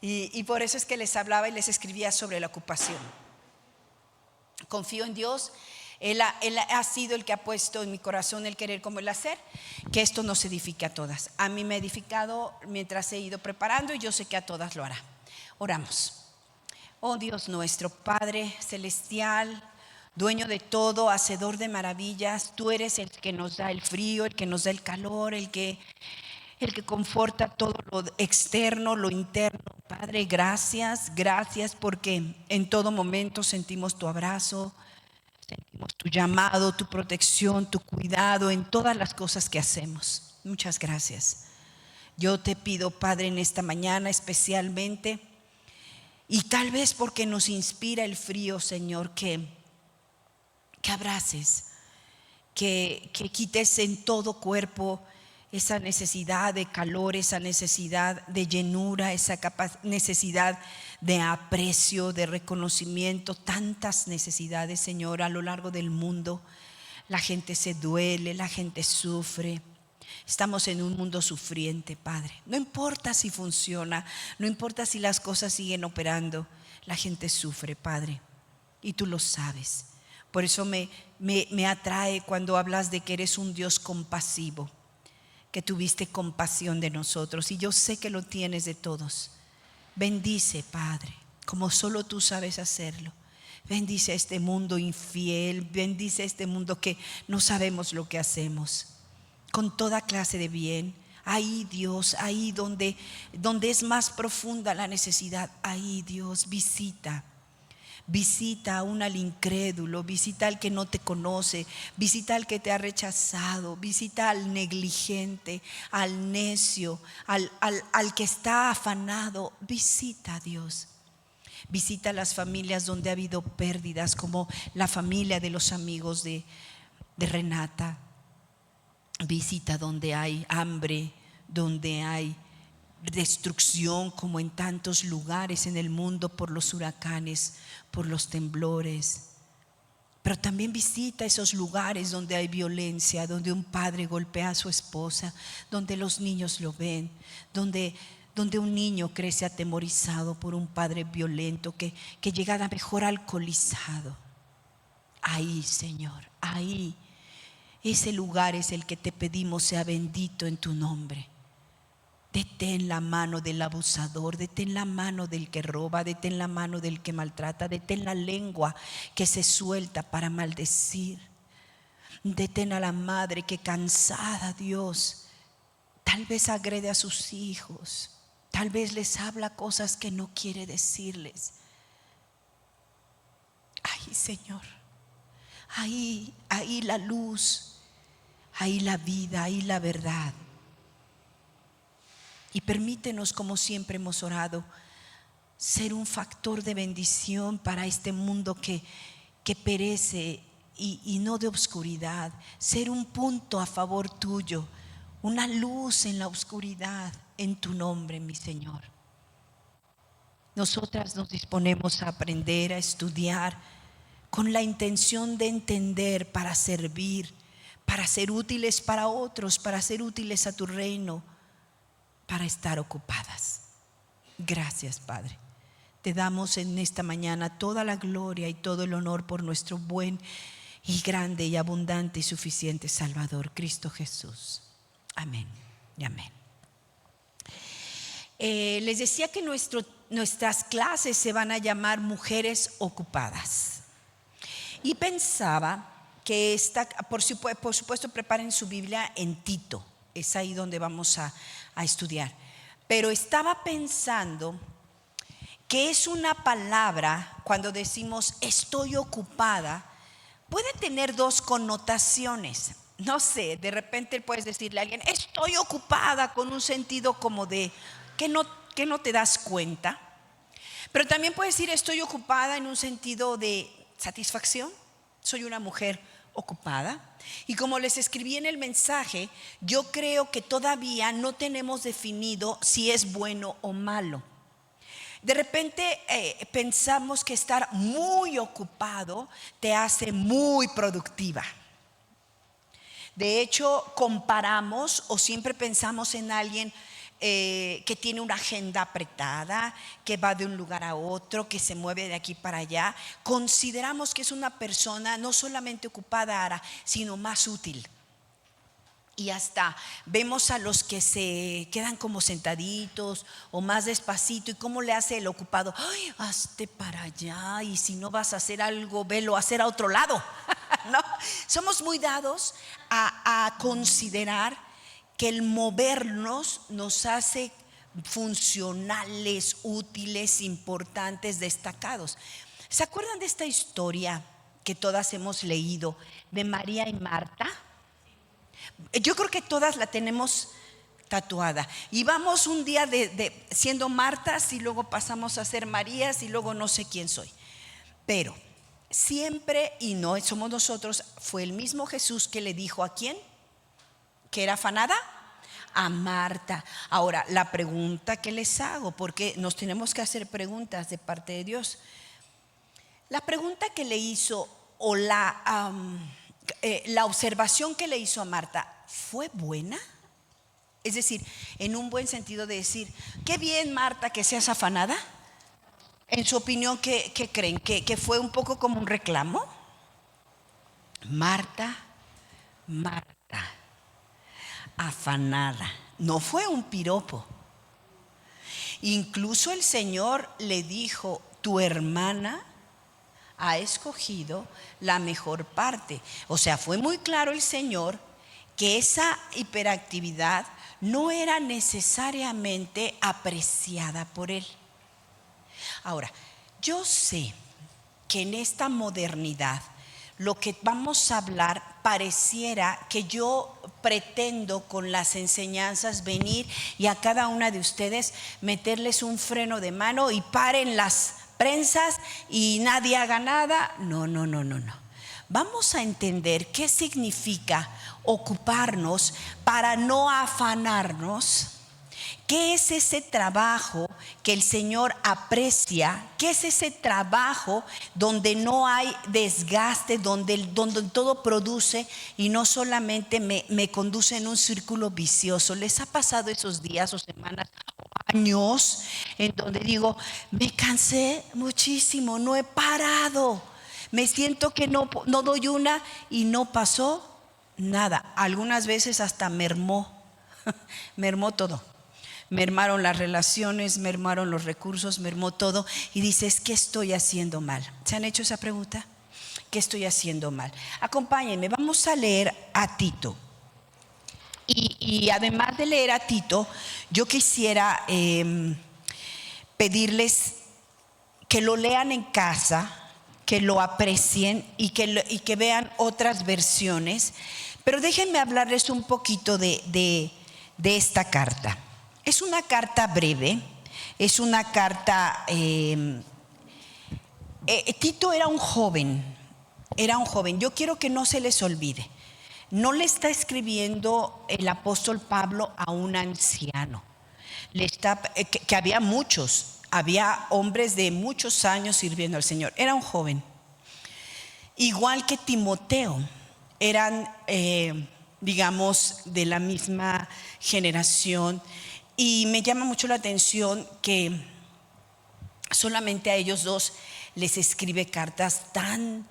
Y por eso es que les hablaba y les escribía sobre la ocupación. Confío en Dios. Él ha sido el que ha puesto en mi corazón el querer como el hacer, que esto nos edifique a todas. A mí me ha edificado mientras he ido preparando y yo sé que a todas lo hará. Oramos. Oh Dios nuestro, Padre celestial, dueño de todo, hacedor de maravillas, tú eres el que nos da el frío, el que nos da el calor, el que conforta todo lo externo, lo interno. Padre, gracias porque en todo momento sentimos tu abrazo, sentimos tu llamado, tu protección, tu cuidado en todas las cosas que hacemos. Muchas gracias. Yo te pido, Padre, en esta mañana especialmente, y tal vez porque nos inspira el frío, Señor, que abraces, que quites en todo cuerpo esa necesidad de calor, esa necesidad de llenura, esa necesidad de aprecio, de reconocimiento, tantas necesidades, Señor, a lo largo del mundo. La gente se duele, la gente sufre. Estamos en un mundo sufriente, Padre. No importa si funciona, no importa si las cosas siguen operando, la gente sufre, Padre, y tú lo sabes. Por eso me atrae cuando hablas de que eres un Dios compasivo, que tuviste compasión de nosotros, y yo sé que lo tienes de todos. Bendice, Padre, como solo tú sabes hacerlo. Bendice a este mundo infiel, bendice a este mundo que no sabemos lo que hacemos, con toda clase de bien. Ahí, Dios, ahí donde es más profunda la necesidad, ahí, Dios, visita aún al incrédulo, visita al que no te conoce, visita al que te ha rechazado, visita al negligente, al necio, al que está afanado. Visita, Dios. Visita las familias donde ha habido pérdidas, como la familia de los amigos de Renata. Visita donde hay hambre, donde hay destrucción, como en tantos lugares en el mundo por los huracanes, por los temblores. Pero también visita esos lugares donde hay violencia, donde un padre golpea a su esposa, donde los niños lo ven, donde un niño crece atemorizado por un padre violento que llega a mejor alcoholizado. Ahí, Señor, ahí, ese lugar es el que te pedimos sea bendito en tu nombre. Detén la mano del abusador, detén la mano del que roba, detén la mano del que maltrata, detén la lengua que se suelta para maldecir. Detén a la madre que cansada, Dios, tal vez agrede a sus hijos, tal vez les habla cosas que no quiere decirles. Ay, Señor, ahí la luz, ahí la vida, ahí la verdad. Y permítenos, como siempre hemos orado, ser un factor de bendición para este mundo que perece y no de oscuridad. Ser un punto a favor tuyo, una luz en la oscuridad, en tu nombre, mi Señor. Nosotras nos disponemos a aprender, a estudiar, con la intención de entender, para servir, para ser útiles para otros, para ser útiles a tu reino, para estar ocupadas. Gracias, Padre. Te damos en esta mañana toda la gloria y todo el honor por nuestro buen y grande y abundante y suficiente Salvador, Cristo Jesús. Amén y amén. Les decía que nuestras clases se van a llamar Mujeres Ocupadas. Y pensaba que por supuesto, preparen su Biblia en Tito. Es ahí donde vamos a estudiar. Pero estaba pensando que es una palabra, cuando decimos estoy ocupada, puede tener dos connotaciones. No sé, de repente puedes decirle a alguien estoy ocupada, con un sentido como de que no te das cuenta. Pero también puedes decir estoy ocupada en un sentido de satisfacción. Soy una mujer ocupada. Y como les escribí en el mensaje, yo creo que todavía no tenemos definido si es bueno o malo. De repente pensamos que estar muy ocupado te hace muy productiva. De hecho, comparamos o siempre pensamos en alguien que tiene una agenda apretada, que va de un lugar a otro, que se mueve de aquí para allá, consideramos que es una persona no solamente ocupada, Ara, sino más útil. Y hasta vemos a los que se quedan como sentaditos o más despacito. ¿Y cómo le hace el ocupado? Ay, hazte para allá, y si no vas a hacer algo, velo a hacer a otro lado. ¿No? Somos muy dados a considerar que el movernos nos hace funcionales, útiles, importantes, destacados. ¿Se acuerdan de esta historia que todas hemos leído de María y Marta? Yo creo que todas la tenemos tatuada. Y vamos un día de siendo Martas, y luego pasamos a ser Marías, y luego no sé quién soy. Pero siempre, y no somos nosotros, fue el mismo Jesús que le dijo ¿a quién? ¿Que era afanada? A Marta. Ahora, la pregunta que les hago, porque nos tenemos que hacer preguntas de parte de Dios. La pregunta que le hizo, o la observación que le hizo a Marta, ¿fue buena? Es decir, en un buen sentido de decir, qué bien, Marta, que seas afanada. En su opinión, ¿qué creen? ¿Que fue un poco como un reclamo? Marta, afanada. No fue un piropo. Incluso el Señor le dijo, tu hermana ha escogido la mejor parte. O sea, fue muy claro el Señor que esa hiperactividad no era necesariamente apreciada por Él. Ahora, yo sé que en esta modernidad lo que vamos a hablar pareciera que yo pretendo con las enseñanzas venir y a cada una de ustedes meterles un freno de mano y paren las prensas y nadie haga nada. No. Vamos a entender qué significa ocuparnos para no afanarnos. ¿Qué es ese trabajo que el Señor aprecia? ¿Qué es ese trabajo donde no hay desgaste, donde todo produce y no solamente me conduce en un círculo vicioso? ¿Les ha pasado esos días o semanas o años en donde digo, me cansé muchísimo, no he parado, me siento que no doy una y no pasó nada? Algunas veces hasta mermó todo. Mermaron las relaciones, mermaron los recursos, mermó todo. Y dices, ¿qué estoy haciendo mal? ¿Se han hecho esa pregunta? ¿Qué estoy haciendo mal? Acompáñenme, vamos a leer a Tito. Y además de leer a Tito, yo quisiera pedirles que lo lean en casa, que lo aprecien y que vean otras versiones. Pero déjenme hablarles un poquito de esta carta. Es una carta breve, es una carta. Tito era un joven. Yo quiero que no se les olvide. No le está escribiendo el apóstol Pablo a un anciano. Que había muchos, había hombres de muchos años sirviendo al Señor. Era un joven. Igual que Timoteo, eran, digamos, de la misma generación. Y me llama mucho la atención que solamente a ellos dos les escribe cartas tan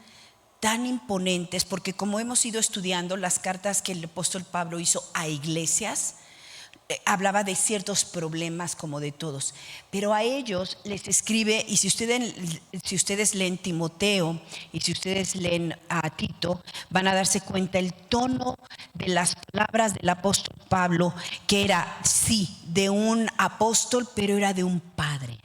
imponentes, porque como hemos ido estudiando las cartas que el apóstol Pablo hizo a iglesias, hablaba de ciertos problemas como de todos, pero a ellos les escribe. Y si ustedes leen Timoteo y si ustedes leen a Tito, van a darse cuenta el tono de las palabras del apóstol Pablo, que era sí de un apóstol, pero era de un padre.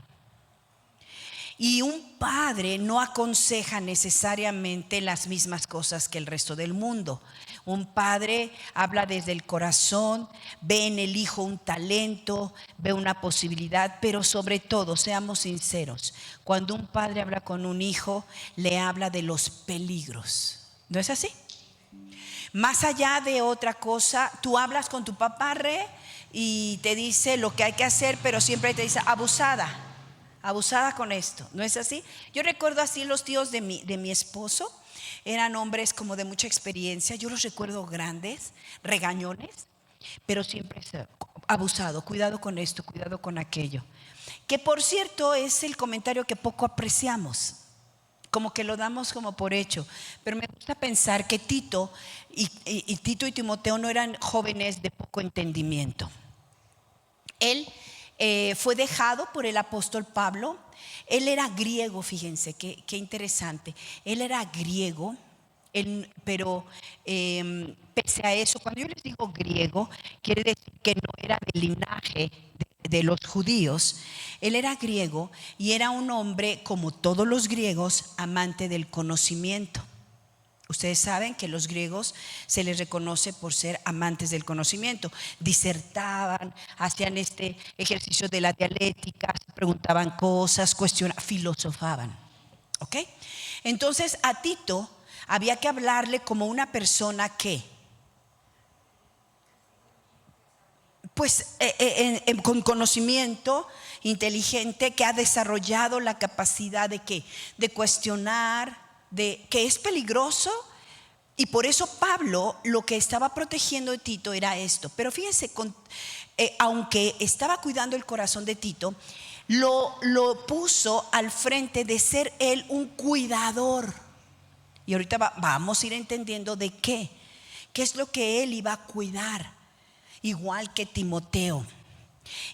Y un padre no aconseja necesariamente las mismas cosas que el resto del mundo. Un padre habla desde el corazón, ve en el hijo un talento, ve una posibilidad, pero sobre todo, seamos sinceros, cuando un padre habla con un hijo, le habla de los peligros. ¿No es así? Más allá de otra cosa, tú hablas con tu papá y te dice lo que hay que hacer, pero siempre te dice abusada con esto, ¿no es así? Yo recuerdo así los tíos de mi esposo, eran hombres como de mucha experiencia. Yo los recuerdo grandes, regañones, pero siempre abusado, cuidado con esto, cuidado con aquello. Que por cierto es el comentario que poco apreciamos, como que lo damos como por hecho. Pero me gusta pensar que Tito y Timoteo no eran jóvenes de poco entendimiento. Él fue dejado por el apóstol Pablo. Él era griego, fíjense, qué interesante. Él era griego, pero pese a eso, cuando yo les digo griego, quiere decir que no era del linaje de los judíos. Él era griego y era un hombre, como todos los griegos, amante del conocimiento. Ustedes saben que los griegos se les reconoce por ser amantes del conocimiento. Disertaban, hacían este ejercicio de la dialéctica, preguntaban cosas, cuestionaban, filosofaban. ¿Ok? Entonces a Tito había que hablarle como una persona que, pues con conocimiento, inteligente, que ha desarrollado la capacidad de ¿qué? De cuestionar, de que es peligroso. Y por eso Pablo lo que estaba protegiendo de Tito era esto. Pero fíjense, aunque estaba cuidando el corazón de Tito, lo puso al frente de ser él un cuidador. Y ahorita vamos a ir entendiendo de qué es lo que él iba a cuidar, igual que Timoteo.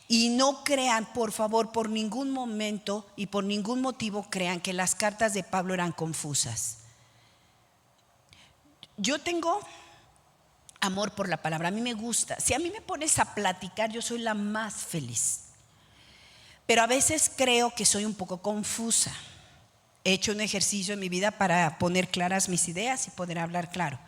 Y no crean, por favor, por ningún momento y por ningún motivo crean que las cartas de Pablo eran confusas. Yo tengo amor por la palabra, a mí me gusta. Si a mí me pones a platicar, yo soy la más feliz. Pero a veces creo que soy un poco confusa. He hecho un ejercicio en mi vida para poner claras mis ideas y poder hablar claro.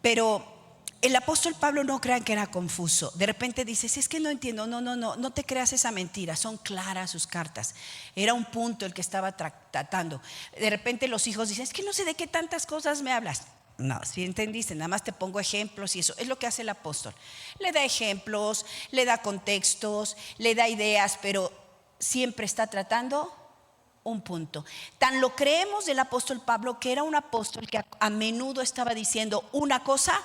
Pero el apóstol Pablo, no crean que era confuso. De repente dices, es que no entiendo. No te creas esa mentira. Son claras sus cartas. Era un punto el que estaba tratando. De repente los hijos dicen, es que no sé de qué tantas cosas me hablas. No, si entendiste, nada más te pongo ejemplos y eso es lo que hace el apóstol. Le da ejemplos, le da contextos, le da ideas, pero siempre está tratando un punto. Tan lo creemos del apóstol Pablo, que era un apóstol que a menudo estaba diciendo, una cosa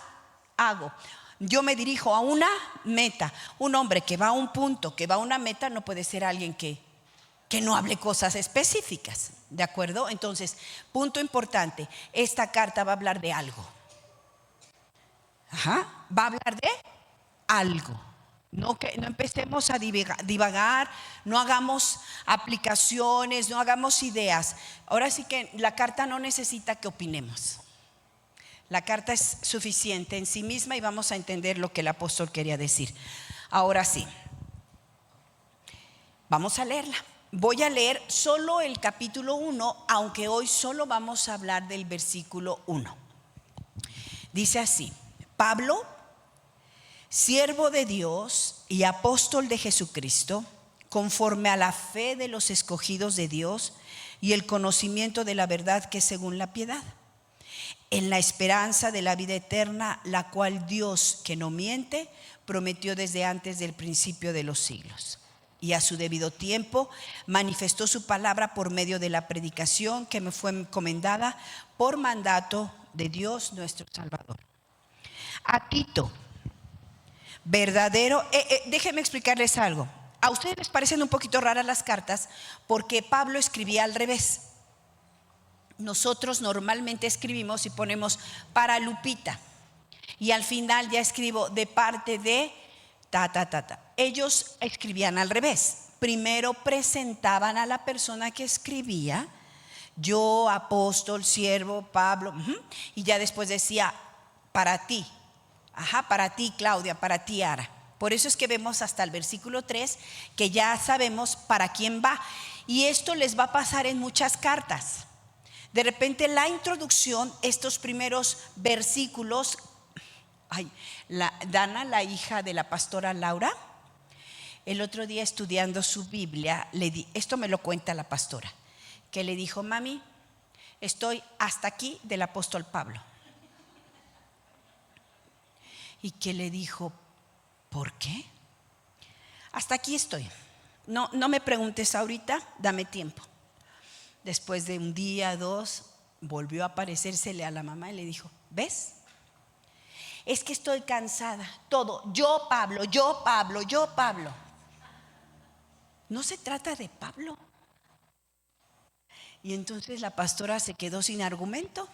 hago, yo me dirijo a una meta. Un hombre que va a un punto, que va a una meta, no puede ser alguien que no hable cosas específicas, ¿de acuerdo? Entonces, punto importante, esta carta va a hablar de algo. Va a hablar de algo. No empecemos a divagar, no hagamos aplicaciones, no hagamos ideas. Ahora sí que la carta no necesita que opinemos. La carta es suficiente en sí misma y vamos a entender lo que el apóstol quería decir. Ahora sí, vamos a leerla. Voy a leer solo el capítulo 1, aunque hoy solo vamos a hablar del versículo 1. Dice así: Pablo, siervo de Dios y apóstol de Jesucristo, conforme a la fe de los escogidos de Dios y el conocimiento de la verdad que es según la piedad, en la esperanza de la vida eterna, la cual Dios, que no miente, prometió desde antes del principio de los siglos. Y a su debido tiempo manifestó su palabra por medio de la predicación que me fue encomendada por mandato de Dios nuestro Salvador. A Tito, verdadero, déjenme explicarles algo. A ustedes les parecen un poquito raras las cartas porque Pablo escribía al revés. Nosotros normalmente escribimos y ponemos para Lupita y al final ya escribo de parte de Ellos escribían al revés. Primero presentaban a la persona que escribía, yo, apóstol, siervo, Pablo, y ya después decía para ti, para ti, Claudia, para ti, Ara. Por eso es que vemos hasta el versículo 3 que ya sabemos para quién va. Y esto les va a pasar en muchas cartas. De repente la introducción, estos primeros versículos, Dana, la hija de la pastora Laura, el otro día estudiando su Biblia, esto me lo cuenta la pastora, que le dijo: mami, estoy hasta aquí del apóstol Pablo. Y que le dijo: ¿por qué? Hasta aquí estoy. No me preguntes ahorita, dame tiempo. Después de un día, dos, volvió a aparecérsele a la mamá y le dijo: ¿ves? Es que estoy cansada. Todo, yo Pablo, yo Pablo, yo Pablo. No se trata de Pablo. Y entonces la pastora se quedó sin argumento.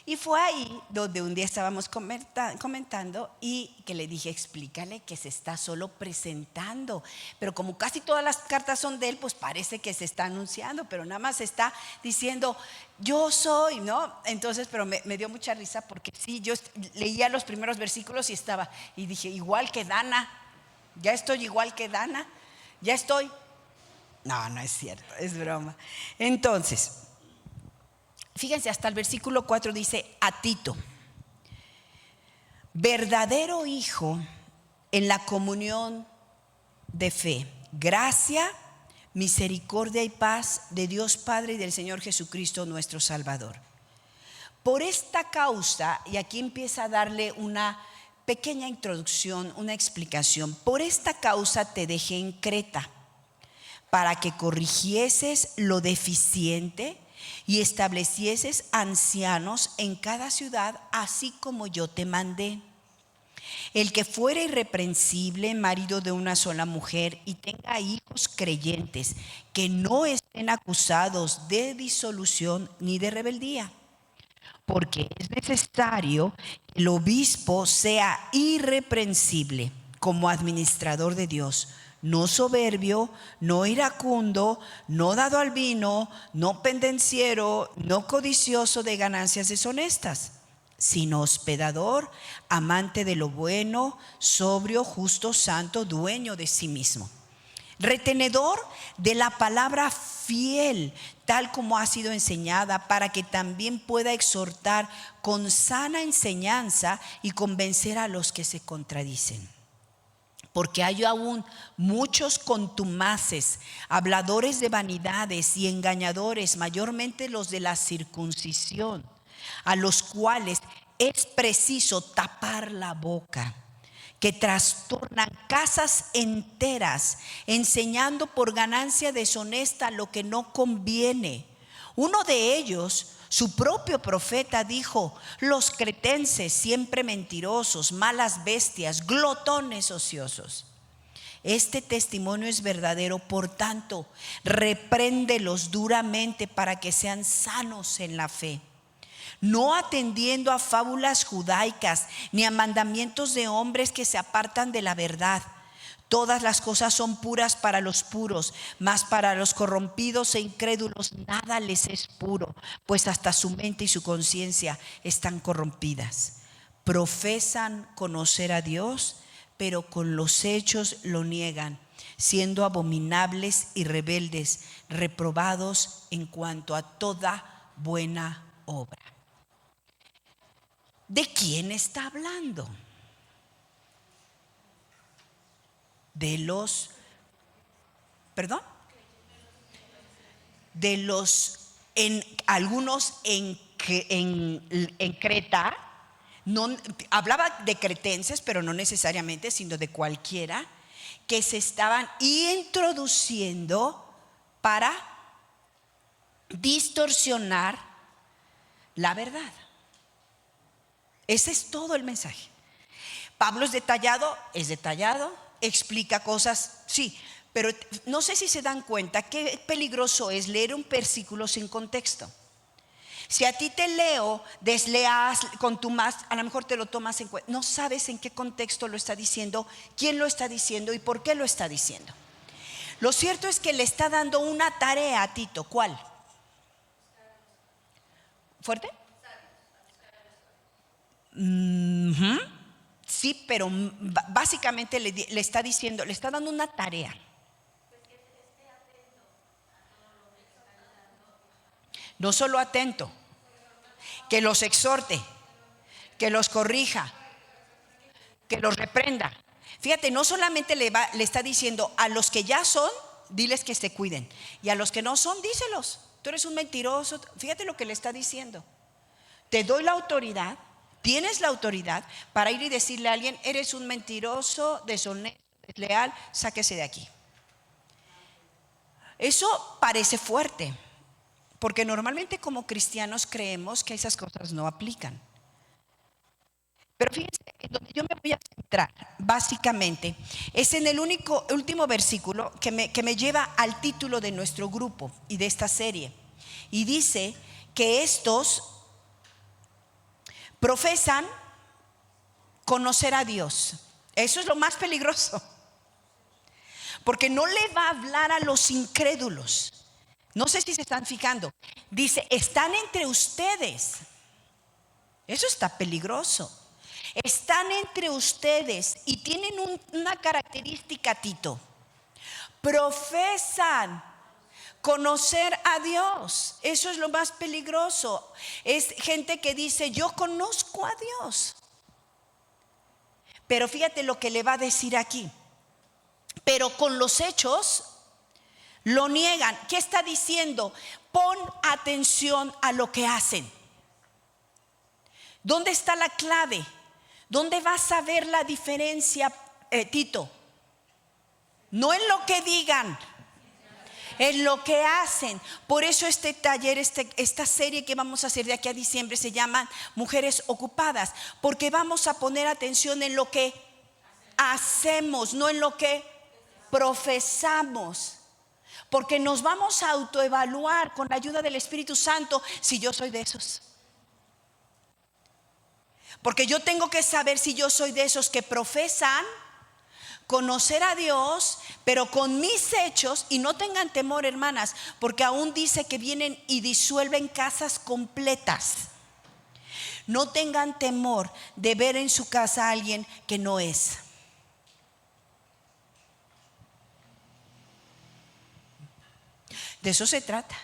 Y fue ahí donde un día estábamos comentando y que le dije, explícale que se está solo presentando. Pero como casi todas las cartas son de él, pues parece que se está anunciando, pero nada más está diciendo, yo soy, ¿no? Entonces, pero me dio mucha risa porque sí, yo leía los primeros versículos y dije, igual que Dana, ya estoy igual que Dana, ya estoy. No, no es cierto, es broma. Entonces, fíjense, hasta el versículo 4 dice, a Tito, verdadero hijo en la comunión de fe, gracia, misericordia y paz de Dios Padre y del Señor Jesucristo nuestro Salvador. Por esta causa, y aquí empieza a darle una pequeña introducción, una explicación, por esta causa te dejé en Creta, para que corrigieses lo deficiente y establecieses ancianos en cada ciudad, así como yo te mandé. El que fuera irreprensible, marido de una sola mujer, y tenga hijos creyentes, que no estén acusados de disolución ni de rebeldía. Porque es necesario que el obispo sea irreprensible como administrador de Dios, no soberbio, no iracundo, no dado al vino, no pendenciero, no codicioso de ganancias deshonestas, sino hospedador, amante de lo bueno, sobrio, justo, santo, dueño de sí mismo, retenedor de la palabra fiel, tal como ha sido enseñada, para que también pueda exhortar con sana enseñanza y convencer a los que se contradicen. Porque hay aún muchos contumaces, habladores de vanidades y engañadores, mayormente los de la circuncisión, a los cuales es preciso tapar la boca, que trastornan casas enteras, enseñando por ganancia deshonesta lo que no conviene. Uno de ellos, su propio profeta, dijo: los cretenses, siempre mentirosos, malas bestias, glotones ociosos. Este testimonio es verdadero, por tanto, repréndelos duramente para que sean sanos en la fe, no atendiendo a fábulas judaicas ni a mandamientos de hombres que se apartan de la verdad. Todas las cosas son puras para los puros, mas para los corrompidos e incrédulos nada les es puro, pues hasta su mente y su conciencia están corrompidas. Profesan conocer a Dios, pero con los hechos lo niegan, siendo abominables y rebeldes, reprobados en cuanto a toda buena obra. ¿De quién está hablando? De los, perdón, de los, algunos en Creta, no, hablaba de cretenses, pero no necesariamente, sino de cualquiera, que se estaban introduciendo para distorsionar la verdad. Ese es todo el mensaje. Pablo es detallado, explica cosas, sí, pero no sé si se dan cuenta qué peligroso es leer un versículo sin contexto. Si a ti te leo desleal, contumaz, a lo mejor te lo tomas en cuenta. No sabes en qué contexto lo está diciendo, quién lo está diciendo y por qué lo está diciendo. Lo cierto es que le está dando una tarea a Tito. ¿Cuál? ¿Fuerte? Sí, pero básicamente le está diciendo, le está dando una tarea. No solo atento, que los exhorte, que los corrija, que los reprenda. Fíjate, no solamente le está diciendo a los que ya son, diles que se cuiden, y a los que no son, díselos. Tú eres un mentiroso. Fíjate lo que le está diciendo. Te doy la autoridad, tienes la autoridad para ir y decirle a alguien: eres un mentiroso, deshonesto, desleal, sáquese de aquí. Eso parece fuerte, porque normalmente como cristianos creemos que esas cosas no aplican. Pero fíjense, en donde yo me voy a centrar, básicamente, es en el último versículo que me lleva al título de nuestro grupo y de esta serie. Y dice que estos profesan conocer a Dios. Eso es lo más peligroso, porque no le va a hablar a los incrédulos. No sé si se están fijando. Dice, están entre ustedes. Eso está peligroso. Están entre ustedes y tienen una característica, Tito. Profesan conocer a Dios. Eso es lo más peligroso. Es gente que dice, yo conozco a Dios. Pero fíjate lo que le va a decir aquí. Pero con los hechos lo niegan. ¿Qué está diciendo? Pon atención a lo que hacen. ¿Dónde está la clave? ¿Dónde vas a ver la diferencia, Tito? No en lo que digan, en lo que hacen. Por eso este taller, esta serie que vamos a hacer de aquí a diciembre se llama Mujeres Ocupadas, porque vamos a poner atención en lo que hacemos, no en lo que profesamos. Porque nos vamos a autoevaluar con la ayuda del Espíritu Santo si yo soy de esos. Porque yo tengo que saber si yo soy de esos que profesan conocer a Dios, pero con mis hechos. Y no tengan temor, hermanas, porque aún dice que vienen y disuelven casas completas. No tengan temor de ver en su casa a alguien que no es. De eso se trata.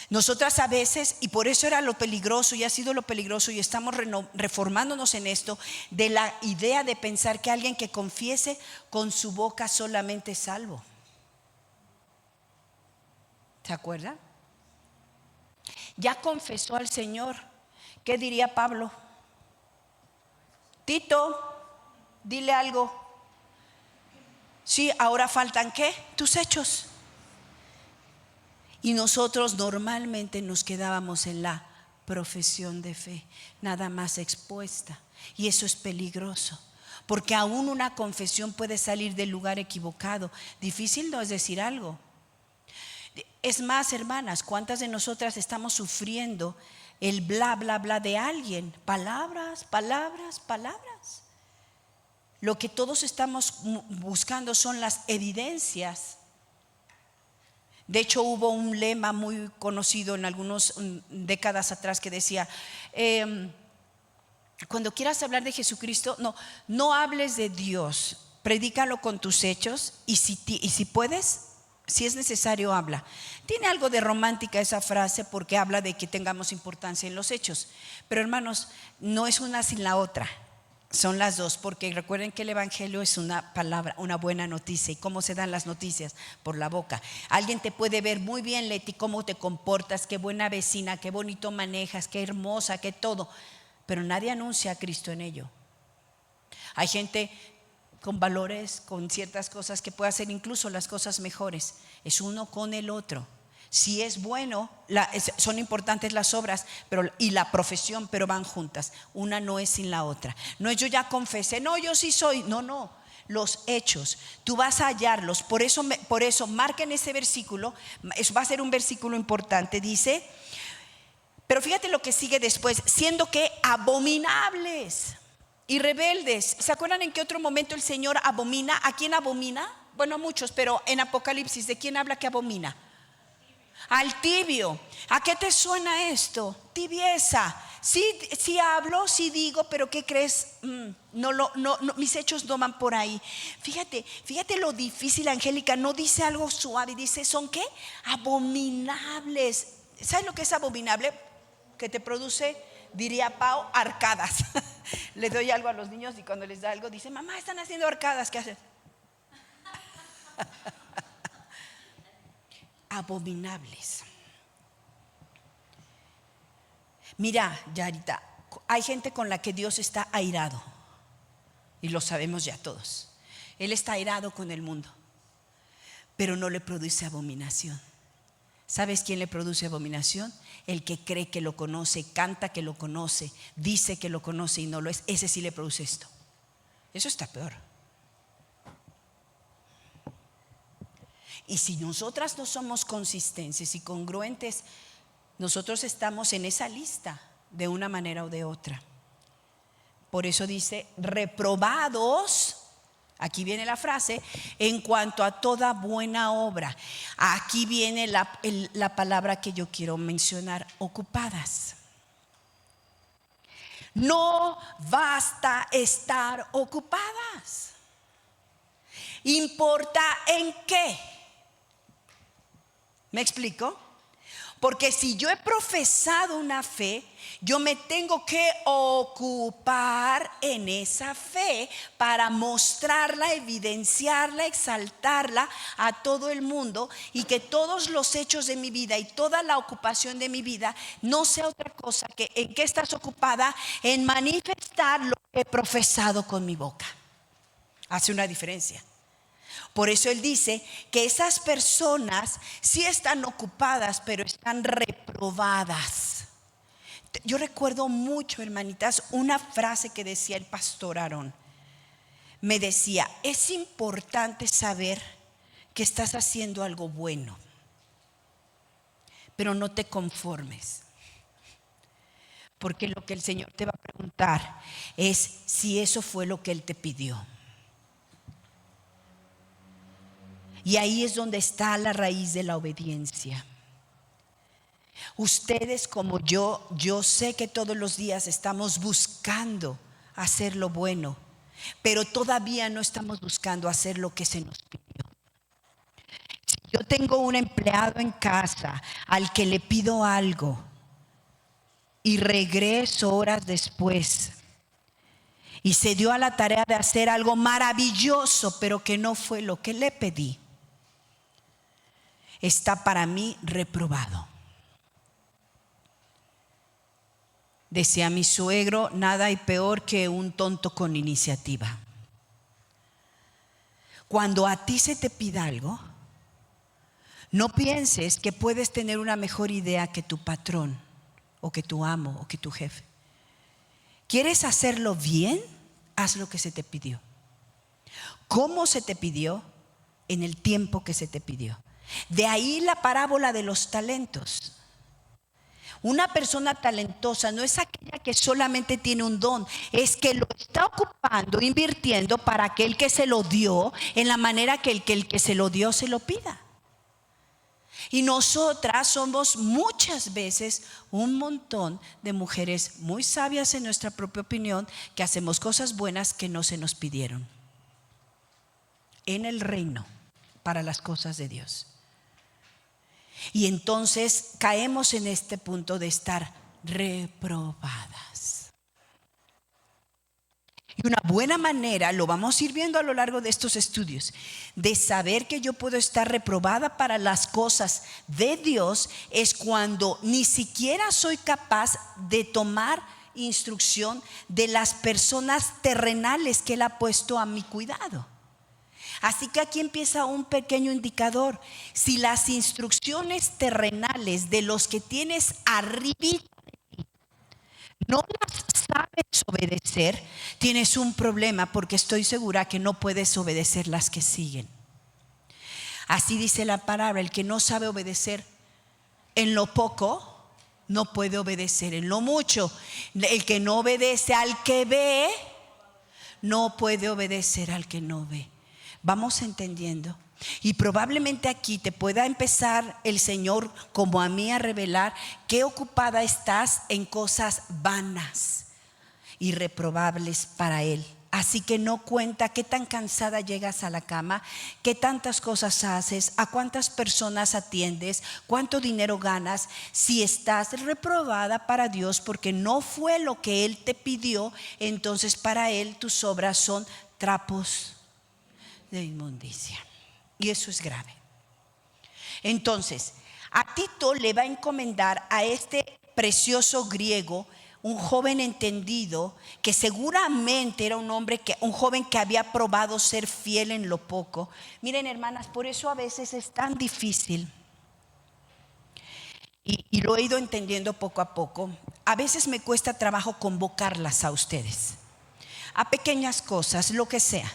Nosotras a veces, y por eso era lo peligroso y ha sido lo peligroso, y estamos reformándonos en esto, de la idea de pensar que alguien que confiese con su boca solamente es salvo. ¿Se acuerdan? Ya confesó al Señor. ¿Qué diría Pablo? Tito, dile algo. Sí, ahora faltan ¿qué? Tus hechos. Y nosotros normalmente nos quedábamos en la profesión de fe, nada más expuesta. Y eso es peligroso, porque aún una confesión puede salir del lugar equivocado. Difícil no es decir algo. Es más, hermanas, ¿cuántas de nosotras estamos sufriendo el bla, bla, bla de alguien? Palabras, palabras, palabras. Lo que todos estamos buscando son las evidencias. De hecho, hubo un lema muy conocido en algunas décadas atrás que decía, cuando quieras hablar de Jesucristo, no hables de Dios, predícalo con tus hechos, y si puedes, si es necesario, habla. Tiene algo de romántica esa frase, porque habla de que tengamos importancia en los hechos. Pero hermanos, no es una sin la otra. Son las dos, porque recuerden que el evangelio es una palabra, una buena noticia. ¿Y cómo se dan las noticias? Por la boca. Alguien te puede ver muy bien, Leti, cómo te comportas, qué buena vecina, qué bonito manejas, qué hermosa, qué todo, pero nadie anuncia a Cristo en ello. Hay gente con valores, con ciertas cosas que puede hacer incluso las cosas mejores. Es uno con el otro. Si es bueno, son importantes las obras y la profesión, pero van juntas. Una no es sin la otra. No es yo ya confesé, no, yo sí soy. No, los hechos, tú vas a hallarlos. Por eso marquen ese versículo. Va a ser un versículo importante. Dice, pero fíjate lo que sigue después: siendo que abominables y rebeldes. ¿Se acuerdan en qué otro momento el Señor abomina? ¿A quién abomina? Bueno, a muchos, pero en Apocalipsis, ¿de quién habla que abomina? Al tibio. ¿A qué te suena esto? Tibieza. Sí hablo, sí digo, pero ¿qué crees? No, mis hechos no van por ahí. Fíjate lo difícil, Angélica. No dice algo suave, dice, ¿son qué? Abominables. ¿Sabes lo que es abominable? Que te produce, diría Pau, arcadas. Le doy algo a los niños y cuando les da algo dicen, mamá, están haciendo arcadas. ¿Qué hacen? Abominables. Mira, Yarita, hay gente con la que Dios está airado, y lo sabemos ya todos. Él está airado con el mundo, pero no le produce abominación. ¿Sabes quién le produce abominación? El que cree que lo conoce, canta que lo conoce, dice que lo conoce y no lo es. Ese sí le produce esto. Eso está peor. Y si nosotras no somos consistentes y congruentes, nosotros estamos en esa lista de una manera o de otra. Por eso dice, reprobados. Aquí viene la frase, en cuanto a toda buena obra. Aquí viene la palabra que yo quiero mencionar, ocupadas. No basta estar ocupadas. ¿Importa en qué? ¿Me explico? Porque si yo he profesado una fe, yo me tengo que ocupar en esa fe para mostrarla, evidenciarla, exaltarla a todo el mundo, y que todos los hechos de mi vida y toda la ocupación de mi vida no sea otra cosa que en qué estás ocupada, en manifestar lo que he profesado con mi boca. Hace una diferencia. Por eso él dice que esas personas sí están ocupadas, pero están reprobadas. Yo recuerdo mucho, hermanitas, una frase que decía el pastor Aarón. Me decía, es importante saber que estás haciendo algo bueno, pero no te conformes. Porque lo que el Señor te va a preguntar es si eso fue lo que Él te pidió. Y ahí es donde está la raíz de la obediencia. Ustedes como yo sé que todos los días estamos buscando hacer lo bueno, pero todavía no estamos buscando hacer lo que se nos pidió. Si yo tengo un empleado en casa al que le pido algo y regreso horas después y se dio a la tarea de hacer algo maravilloso, pero que no fue lo que le pedí, está para mí reprobado. Decía mi suegro, nada hay peor que un tonto con iniciativa. Cuando a ti se te pida algo, no pienses que puedes tener una mejor idea que tu patrón o que tu amo o que tu jefe. ¿Quieres hacerlo bien? Haz lo que se te pidió. ¿Cómo se te pidió? En el tiempo que se te pidió. De ahí la parábola de los talentos. Una persona talentosa no es aquella que solamente tiene un don, es que lo está ocupando, invirtiendo para aquel que se lo dio, en la manera que el que se lo dio se lo pida. Y nosotras somos muchas veces un montón de mujeres muy sabias en nuestra propia opinión, que hacemos cosas buenas que no se nos pidieron en el reino para las cosas de Dios. Y entonces caemos en este punto de estar reprobadas. Y una buena manera, lo vamos a ir viendo a lo largo de estos estudios, de saber que yo puedo estar reprobada para las cosas de Dios, es cuando ni siquiera soy capaz de tomar instrucción de las personas terrenales que Él ha puesto a mi cuidado. Así que aquí empieza un pequeño indicador. Si las instrucciones terrenales de los que tienes arriba de ti no las sabes obedecer, tienes un problema, porque estoy segura que no puedes obedecer las que siguen. Así dice la palabra, el que no sabe obedecer en lo poco, no puede obedecer en lo mucho. El que no obedece al que ve, no puede obedecer al que no ve. Vamos entendiendo. Y probablemente aquí te pueda empezar el Señor, como a mí, a revelar qué ocupada estás en cosas vanas y reprobables para Él. Así que no cuenta qué tan cansada llegas a la cama, qué tantas cosas haces, a cuántas personas atiendes, cuánto dinero ganas, si estás reprobada para Dios porque no fue lo que Él te pidió. Entonces para Él tus obras son trapos de inmundicia, y eso es grave. Entonces a Tito le va a encomendar a este precioso griego, un joven entendido, que seguramente era un joven que había probado ser fiel en lo poco. Miren, hermanas, por eso a veces es tan difícil y lo he ido entendiendo poco a poco. A veces me cuesta trabajo convocarlas a ustedes, a pequeñas cosas, lo que sea.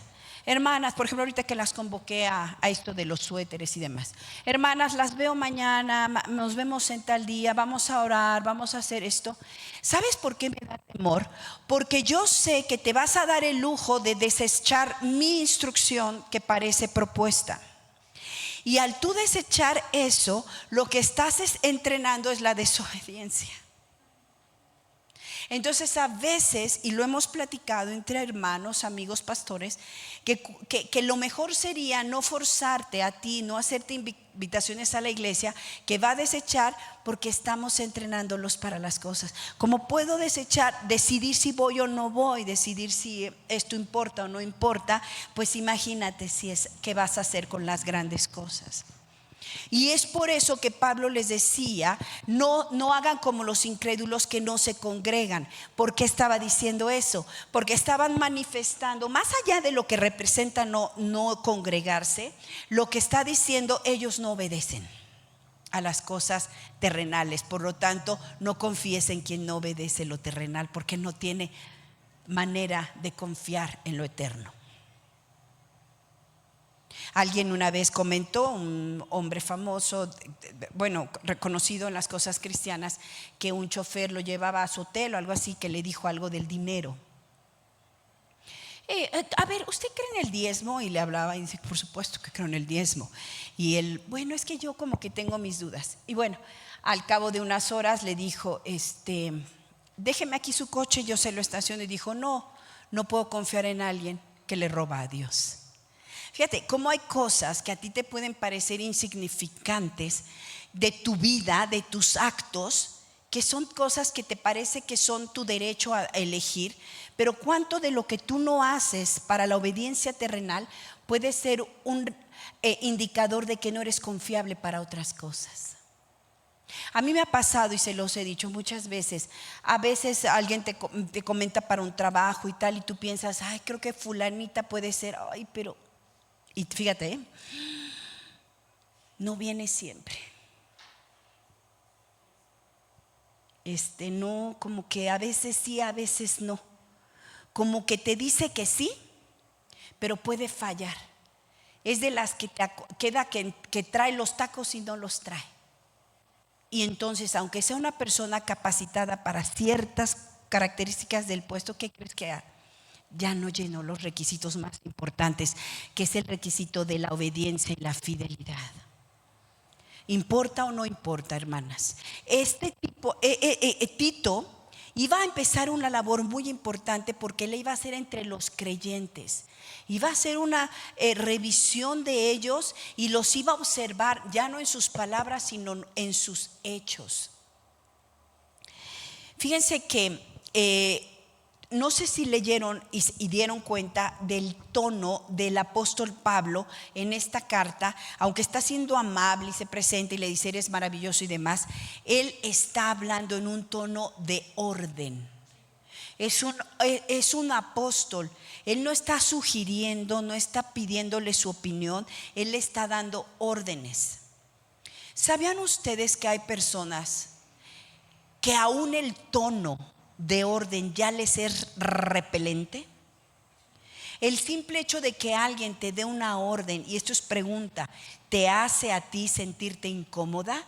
Hermanas, por ejemplo, ahorita que las convoqué a esto de los suéteres y demás. Hermanas, las veo mañana, nos vemos en tal día, vamos a orar, vamos a hacer esto. ¿Sabes por qué me da temor? Porque yo sé que te vas a dar el lujo de desechar mi instrucción que parece propuesta. Y al tú desechar eso, lo que estás entrenando es la desobediencia. Entonces a veces, y lo hemos platicado entre hermanos, amigos, pastores, que lo mejor sería no forzarte a ti, no hacerte invitaciones a la iglesia que va a desechar, porque estamos entrenándolos para las cosas. Como puedo desechar, decidir si voy o no voy, decidir si esto importa o no importa, pues imagínate si es qué vas a hacer con las grandes cosas. Y es por eso que Pablo les decía, no hagan como los incrédulos que no se congregan. ¿Por qué estaba diciendo eso? Porque estaban manifestando, más allá de lo que representa no congregarse, lo que está diciendo, ellos no obedecen a las cosas terrenales. Por lo tanto, no confíes en quien no obedece lo terrenal, porque no tiene manera de confiar en lo eterno. Alguien una vez comentó, un hombre famoso, bueno, reconocido en las cosas cristianas, que un chofer lo llevaba a su hotel o algo así, que le dijo algo del dinero. A ver, ¿usted cree en el diezmo? Y le hablaba y dice, por supuesto que creo en el diezmo. Y él, bueno, es que yo como que tengo mis dudas. Y bueno, al cabo de unas horas le dijo, déjeme aquí su coche, yo se lo estaciono. Y dijo, no puedo confiar en alguien que le roba a Dios. Fíjate cómo hay cosas que a ti te pueden parecer insignificantes de tu vida, de tus actos, que son cosas que te parece que son tu derecho a elegir, pero cuánto de lo que tú no haces para la obediencia terrenal puede ser un indicador de que no eres confiable para otras cosas. A mí me ha pasado, y se los he dicho muchas veces, a veces alguien te comenta para un trabajo y tal, y tú piensas, ay, creo que fulanita puede ser, ay, pero... Y fíjate, no viene siempre. No, como que a veces sí, a veces no. Como que te dice que sí, pero puede fallar. Es de las que te queda que trae los tacos y no los trae. Y entonces, aunque sea una persona capacitada para ciertas características del puesto, ¿qué crees que ya no llenó los requisitos más importantes, que es el requisito de la obediencia y la fidelidad? ¿Importa o no importa, hermanas? Tito iba a empezar una labor muy importante, porque él iba a hacer entre los creyentes. Iba a hacer una revisión de ellos y los iba a observar, ya no en sus palabras, sino en sus hechos. Fíjense que no sé si leyeron y dieron cuenta del tono del apóstol Pablo en esta carta. Aunque está siendo amable y se presenta y le dice eres maravilloso y demás, él está hablando en un tono de orden. Es un apóstol. Él no está sugiriendo, no está pidiéndole su opinión, él le está dando órdenes. ¿Sabían ustedes que hay personas que aún el tono de orden ya les es repelente? El simple hecho de que alguien te dé una orden, y esto es pregunta, ¿te hace a ti sentirte incómoda?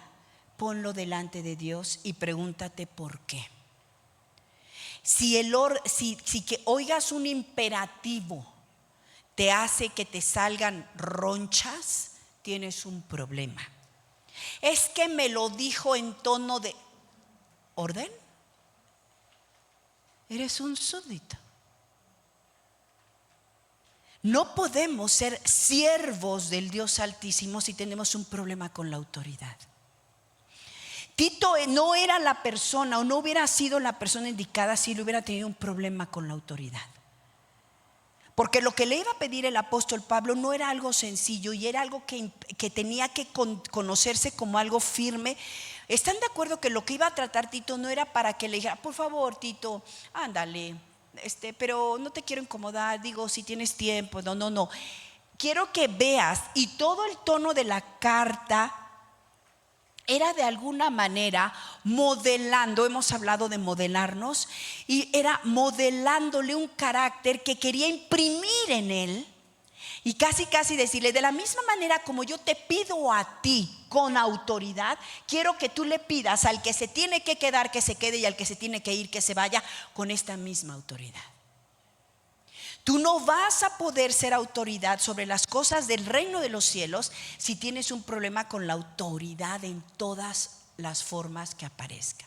Ponlo delante de Dios y pregúntate por qué. Si que oigas un imperativo te hace que te salgan ronchas, tienes un problema. Es que me lo dijo en tono de orden. Eres un súbdito. No podemos ser siervos del Dios Altísimo si tenemos un problema con la autoridad. Tito no era la persona, o no hubiera sido la persona indicada si él hubiera tenido un problema con la autoridad. Porque lo que le iba a pedir el apóstol Pablo no era algo sencillo, y era algo que tenía que conocerse como algo firme. ¿Están de acuerdo que lo que iba a tratar Tito no era para que le dijera, por favor, Tito, ándale, pero no te quiero incomodar, digo, si tienes tiempo? No. Quiero que veas, y todo el tono de la carta era de alguna manera modelando, hemos hablado de modelarnos, y era modelándole un carácter que quería imprimir en él. Y casi decirle, de la misma manera como yo te pido a ti con autoridad, quiero que tú le pidas al que se tiene que quedar que se quede, y al que se tiene que ir que se vaya, con esta misma autoridad. Tú no vas a poder ser autoridad sobre las cosas del reino de los cielos si tienes un problema con la autoridad en todas las formas que aparezca.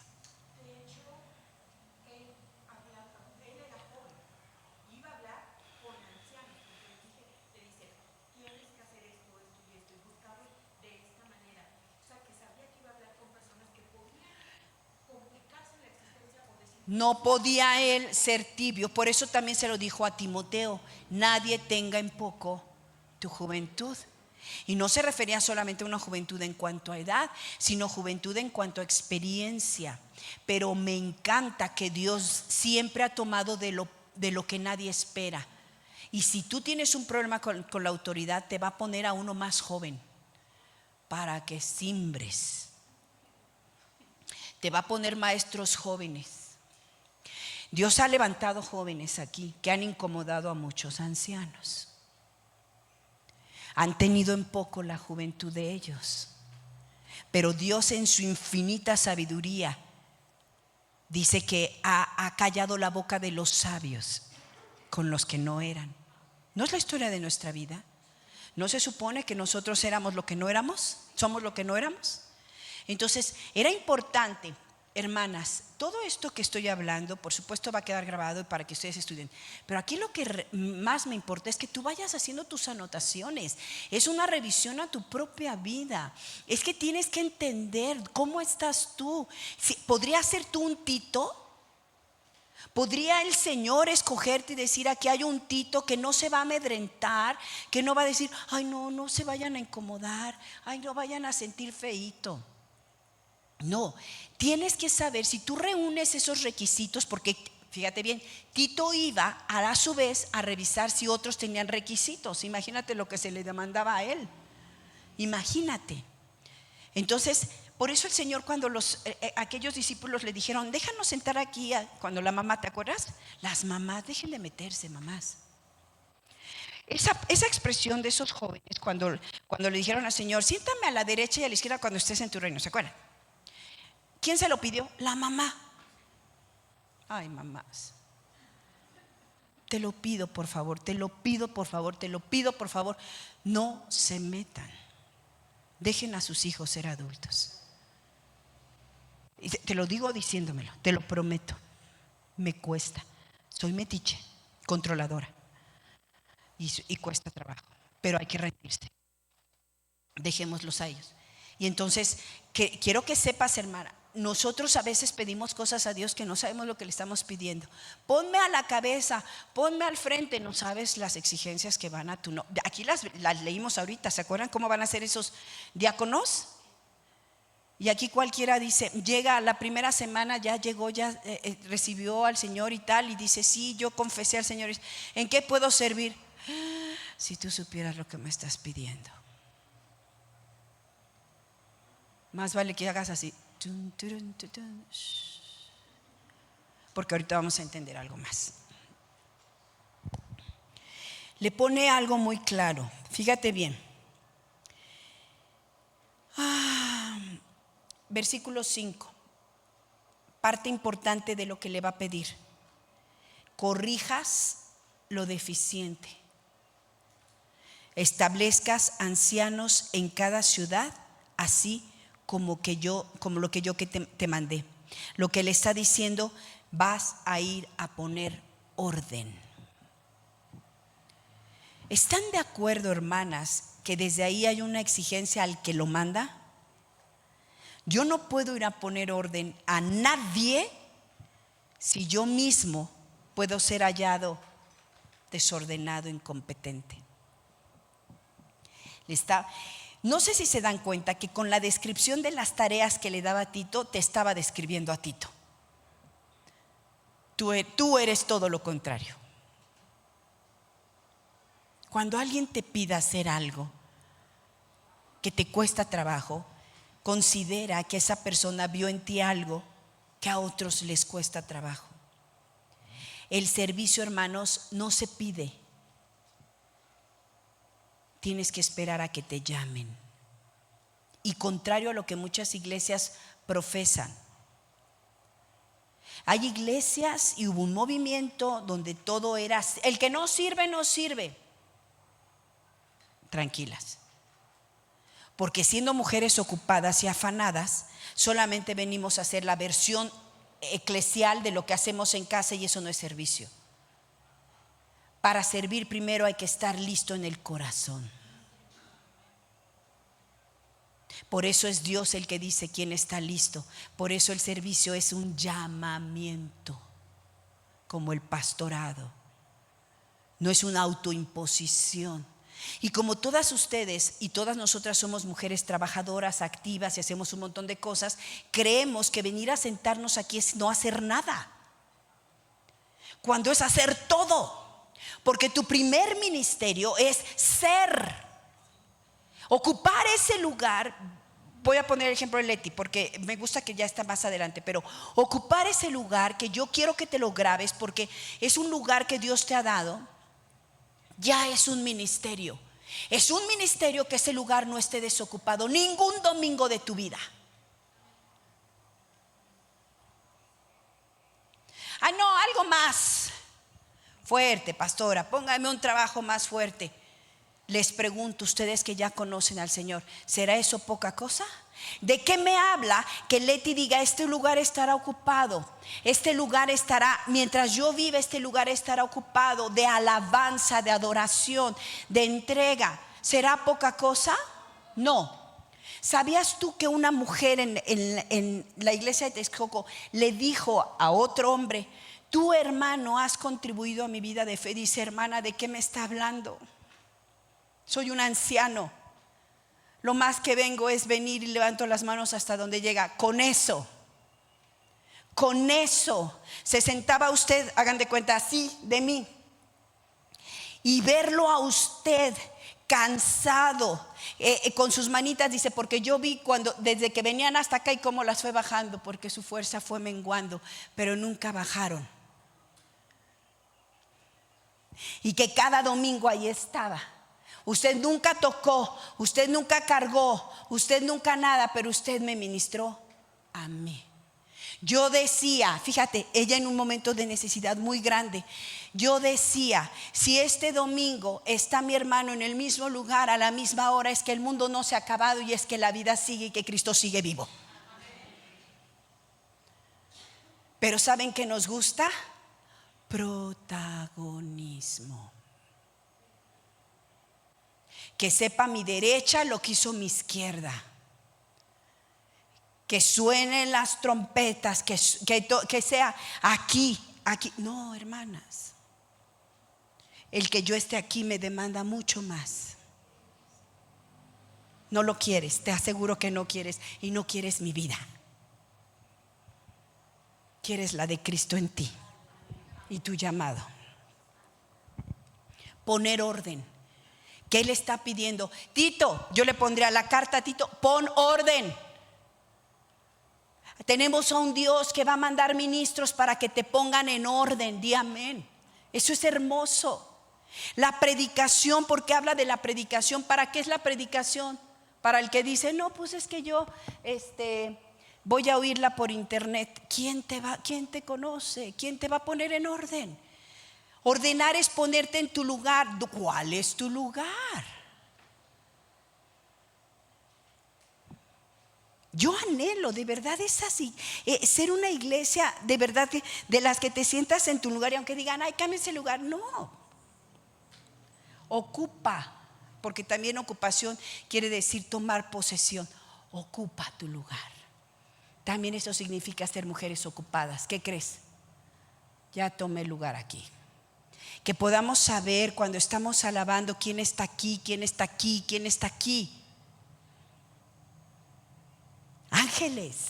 No podía él ser tibio. Por eso también se lo dijo a Timoteo: nadie tenga en poco tu juventud. Y no se refería solamente a una juventud en cuanto a edad, sino juventud en cuanto a experiencia. Pero me encanta que Dios siempre ha tomado de lo que nadie espera. Y si tú tienes un problema con la autoridad, te va a poner a uno más joven para que siembres. Te va a poner maestros jóvenes. Dios ha levantado jóvenes aquí que han incomodado a muchos ancianos. Han tenido en poco la juventud de ellos. Pero Dios, en su infinita sabiduría, dice que ha callado la boca de los sabios con los que no eran. ¿No es la historia de nuestra vida? ¿No se supone que nosotros éramos lo que no éramos? ¿Somos lo que no éramos? Entonces era importante, hermanas, todo esto que estoy hablando, por supuesto va a quedar grabado para que ustedes estudien, pero aquí lo que más me importa es que tú vayas haciendo tus anotaciones. Es una revisión a tu propia vida. Es que tienes que entender cómo estás tú. ¿Podría ser tú un Tito? ¿Podría el Señor escogerte y decir: aquí hay un Tito que no se va a amedrentar, que no va a decir: ay, no se vayan a incomodar, ay, no vayan a sentir feíto? No, tienes que saber si tú reúnes esos requisitos, porque fíjate bien, Tito iba a su vez a revisar si otros tenían requisitos. Imagínate lo que se le demandaba a él. Imagínate. Entonces, por eso el Señor, cuando aquellos discípulos le dijeron: déjanos sentar aquí, cuando la mamá, ¿te acuerdas? Las mamás, dejen de meterse, mamás. Esa expresión de esos jóvenes cuando le dijeron al Señor: siéntame a la derecha y a la izquierda cuando estés en tu reino, ¿se acuerdan? ¿Quién se lo pidió? La mamá. Ay, mamás, te lo pido por favor, te lo pido por favor, te lo pido por favor, no se metan. Dejen a sus hijos ser adultos. Y te lo digo diciéndomelo, te lo prometo. Me cuesta. Soy metiche, controladora, y cuesta trabajo, pero hay que rendirse. Dejémoslos a ellos. Y entonces quiero que sepas, hermana, nosotros a veces pedimos cosas a Dios que no sabemos lo que le estamos pidiendo. Ponme a la cabeza, ponme al frente. No sabes las exigencias que van a tu no. Aquí las leímos ahorita. ¿Se acuerdan cómo van a ser esos diáconos? Y aquí cualquiera dice, llega la primera semana, ya llegó, ya recibió al Señor y tal, y dice: sí, yo confesé al Señor. ¿En qué puedo servir? Si tú supieras lo que me estás pidiendo. Más vale que hagas así, porque ahorita vamos a entender algo más. Le pone algo muy claro. Fíjate bien. Versículo 5. Parte importante de lo que le va a pedir: corrijas lo deficiente, establezcas ancianos en cada ciudad, así como lo que yo te mandé. Lo que le está diciendo: vas a ir a poner orden. ¿Están de acuerdo, hermanas, que desde ahí hay una exigencia al que lo manda? Yo no puedo ir a poner orden a nadie si yo mismo puedo ser hallado desordenado, incompetente. No sé si se dan cuenta que con la descripción de las tareas que le daba a Tito, te estaba describiendo a Tito. Tú eres todo lo contrario. Cuando alguien te pida hacer algo que te cuesta trabajo, considera que esa persona vio en ti algo que a otros les cuesta trabajo. El servicio, hermanos, no se pide. Tienes que esperar a que te llamen. Y contrario a lo que muchas iglesias profesan, hay iglesias y hubo un movimiento donde todo era: el que no sirve, no sirve. Tranquilas, porque siendo mujeres ocupadas y afanadas, solamente venimos a hacer la versión eclesial de lo que hacemos en casa, y eso no es servicio. Para servir primero hay que estar listo en el corazón. Por eso es Dios el que dice quién está listo. Por eso el servicio es un llamamiento, como el pastorado. No es una autoimposición. Y como todas ustedes y todas nosotras somos mujeres trabajadoras, activas y hacemos un montón de cosas, creemos que venir a sentarnos aquí es no hacer nada, cuando es hacer todo. Porque tu primer ministerio es ser, ocupar ese lugar. Voy a poner el ejemplo de Leti porque me gusta que ya está más adelante, pero ocupar ese lugar, que yo quiero que te lo grabes porque es un lugar que Dios te ha dado, ya es un ministerio. Es un ministerio que ese lugar no esté desocupado ningún domingo de tu vida. Ah, no, algo más fuerte, pastora, póngame un trabajo más fuerte. Les pregunto, ustedes que ya conocen al Señor, ¿será eso poca cosa? ¿De qué me habla que Leti diga este lugar estará ocupado? Este lugar estará, mientras yo viva, este lugar estará ocupado de alabanza, de adoración, de entrega. ¿Será poca cosa? No. ¿Sabías tú que una mujer en la iglesia de Texcoco le dijo a otro hombre: tú, hermano, has contribuido a mi vida de fe? Dice: hermana, ¿de qué me está hablando? Soy un anciano. Lo más que vengo es venir y levanto las manos hasta donde llega. Con eso se sentaba usted, hagan de cuenta así de mí, y verlo a usted cansado, con sus manitas, dice, porque yo vi desde que venían hasta acá y cómo las fue bajando, porque su fuerza fue menguando, pero nunca bajaron. Y que cada domingo ahí estaba. Usted nunca tocó, usted nunca cargó, usted nunca nada, pero usted me ministró a mí. Yo decía, fíjate, ella en un momento de necesidad muy grande, yo decía: si este domingo está mi hermano en el mismo lugar a la misma hora, es que el mundo no se ha acabado y es que la vida sigue y que Cristo sigue vivo. Pero ¿saben qué nos gusta? Protagonismo. Que sepa mi derecha lo que hizo mi izquierda. Que suenen las trompetas, que sea aquí. No, hermanas. El que yo esté aquí me demanda mucho más. No lo quieres, te aseguro que no quieres. Y no quieres mi vida. Quieres la de Cristo en ti y tu llamado. Poner orden. ¿Qué le está pidiendo? Tito, yo le pondría la carta a Tito: pon orden. Tenemos a un Dios que va a mandar ministros para que te pongan en orden. Di amén. Eso es hermoso. La predicación, ¿por qué habla de la predicación? ¿Para qué es la predicación? Para el que dice: no, pues es que yo voy a oírla por internet. ¿Quién te conoce? ¿Quién te va a poner en orden? Ordenar es ponerte en tu lugar. ¿Cuál es tu lugar? Yo anhelo, de verdad es así, ser una iglesia de verdad de las que te sientas en tu lugar y aunque digan: ay, cambia ese lugar. No. Ocupa, porque también ocupación quiere decir tomar posesión. Ocupa tu lugar. También eso significa ser mujeres ocupadas. ¿Qué crees? Ya tomé lugar aquí. Que podamos saber cuando estamos alabando quién está aquí, quién está aquí, quién está aquí. Ángeles.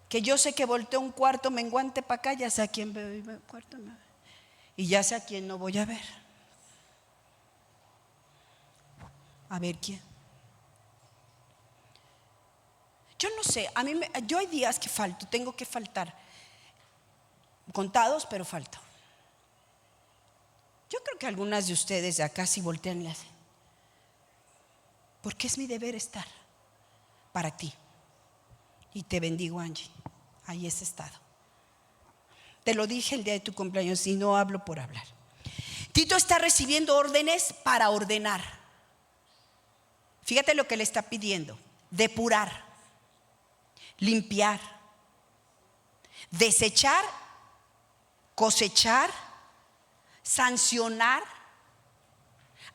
Que yo sé que volteo un cuarto menguante para acá, ya sé a quién veo y veo cuarto, y ya sé a quién no voy a ver. A ver quién. Yo no sé, yo hay días que falto, tengo que faltar. Contados, pero falto. Yo creo que algunas de ustedes de acá sí voltean y le hacen. Porque es mi deber estar para ti. Y te bendigo, Angie. Ahí has estado. Te lo dije el día de tu cumpleaños y no hablo por hablar. Tito está recibiendo órdenes para ordenar. Fíjate lo que le está pidiendo: depurar, limpiar, desechar, cosechar, sancionar,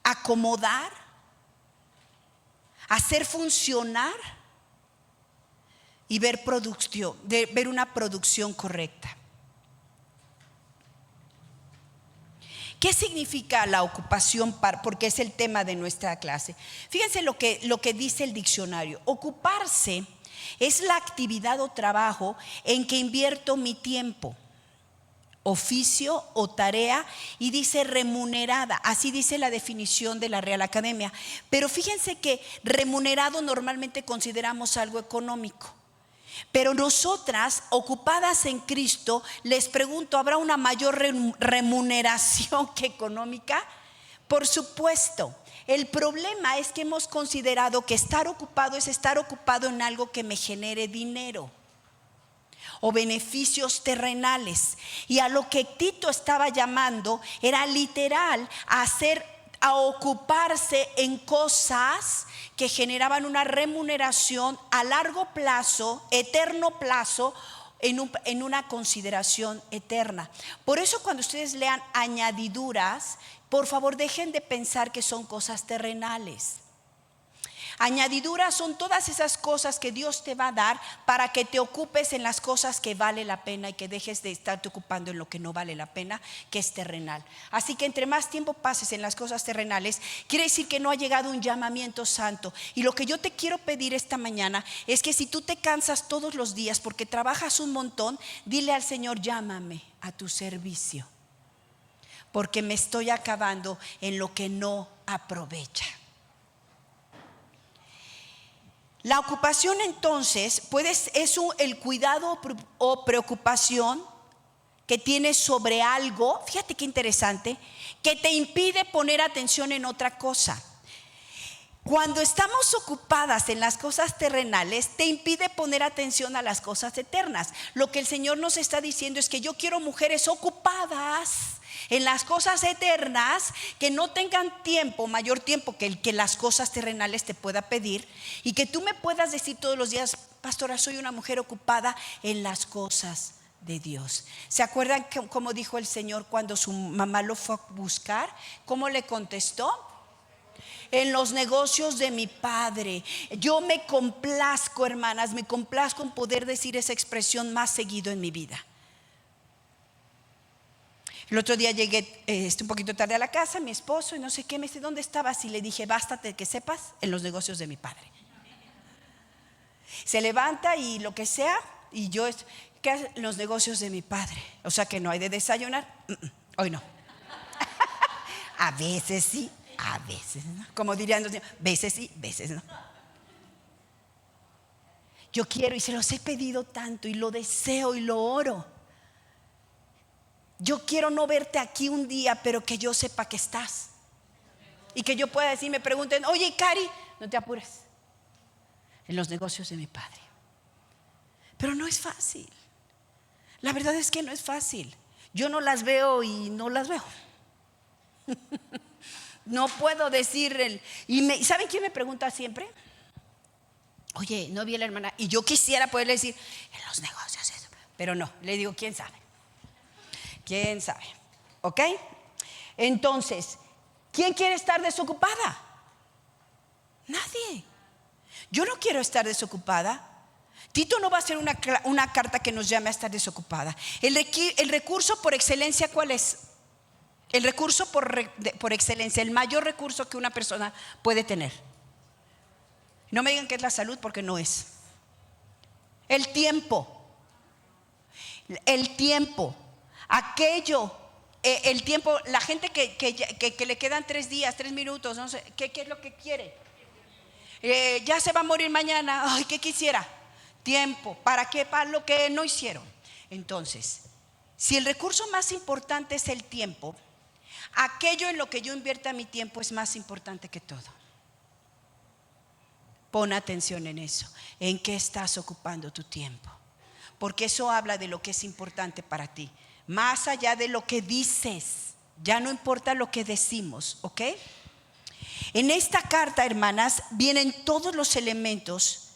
acomodar, hacer funcionar y ver una producción correcta. ¿Qué significa la ocupación? Porque es el tema de nuestra clase. Fíjense lo que dice el diccionario. Ocuparse es la actividad o trabajo en que invierto mi tiempo, oficio o tarea, y dice remunerada. Así dice la definición de la Real Academia. Pero fíjense que remunerado normalmente consideramos algo económico. Pero nosotras, ocupadas en Cristo, les pregunto, ¿habrá una mayor remuneración que económica? Por supuesto. El problema es que hemos considerado que estar ocupado es estar ocupado en algo que me genere dinero o beneficios terrenales. Y a lo que Tito estaba llamando era literal a ocuparse en cosas que generaban una remuneración a largo plazo, eterno plazo, en una consideración eterna. Por eso cuando ustedes lean añadiduras, por favor dejen de pensar que son cosas terrenales. Añadiduras son todas esas cosas que Dios te va a dar para que te ocupes en las cosas que vale la pena y que dejes de estarte ocupando en lo que no vale la pena, que es terrenal. Así que entre más tiempo pases en las cosas terrenales, quiere decir que no ha llegado un llamamiento santo. Y lo que yo te quiero pedir esta mañana es que si tú te cansas todos los días porque trabajas un montón, dile al Señor: llámame a tu servicio, porque me estoy acabando en lo que no aprovecha. La ocupación entonces es el cuidado o preocupación que tienes sobre algo, fíjate qué interesante, que te impide poner atención en otra cosa. Cuando estamos ocupadas en las cosas terrenales, te impide poner atención a las cosas eternas. Lo que el Señor nos está diciendo es que yo quiero mujeres ocupadas en las cosas eternas, que no tengan tiempo, mayor tiempo que el que las cosas terrenales te pueda pedir, y que tú me puedas decir todos los días: pastora, soy una mujer ocupada en las cosas de Dios. ¿Se acuerdan cómo dijo el Señor cuando su mamá lo fue a buscar? ¿Cómo le contestó? En los negocios de mi Padre. Yo me complazco, hermanas, me complazco en poder decir esa expresión más seguido en mi vida. El otro día llegué un poquito tarde a la casa, mi esposo, y no sé qué, me dice: ¿dónde estabas? Y le dije: bástate que sepas, en los negocios de mi Padre. Se levanta y lo que sea, y yo, ¿qué hace? Los negocios de mi Padre. O sea que no hay de desayunar. Hoy no. A veces sí, a veces no. Como dirían los niños, veces sí, veces no. Yo quiero, y se los he pedido tanto, y lo deseo y lo oro. Yo quiero no verte aquí un día, pero que yo sepa que estás. Y que yo pueda decir, me pregunten: oye, Cari, no te apures, en los negocios de mi Padre. Pero no es fácil. La verdad es que no es fácil. Yo no las veo y no las veo. No puedo decir ¿saben quién me pregunta siempre? Oye, no vi a la hermana. Y yo quisiera poderle decir: en los negocios, pero no, le digo: ¿quién sabe? ¿Quién sabe? ¿Ok? Entonces, ¿quién quiere estar desocupada? Nadie. Yo no quiero estar desocupada. Tito no va a ser una carta que nos llame a estar desocupada. El recurso por excelencia, ¿cuál es? El recurso por excelencia, el mayor recurso que una persona puede tener. No me digan que es la salud, porque no es. El tiempo. El tiempo. Aquello el tiempo, la gente que le quedan 3 días, 3 minutos, no sé, ¿qué es lo que quiere? Ya se va a morir mañana. Ay, ¿qué quisiera? Tiempo. ¿Para qué? Para lo que no hicieron. Entonces, si el recurso más importante es el tiempo, aquello en lo que yo invierta mi tiempo es más importante que todo. Pon atención en eso. ¿En qué estás ocupando tu tiempo? Porque eso habla de lo que es importante para ti. Más allá de lo que dices, ya no importa lo que decimos, ¿ok? En esta carta, hermanas, vienen todos los elementos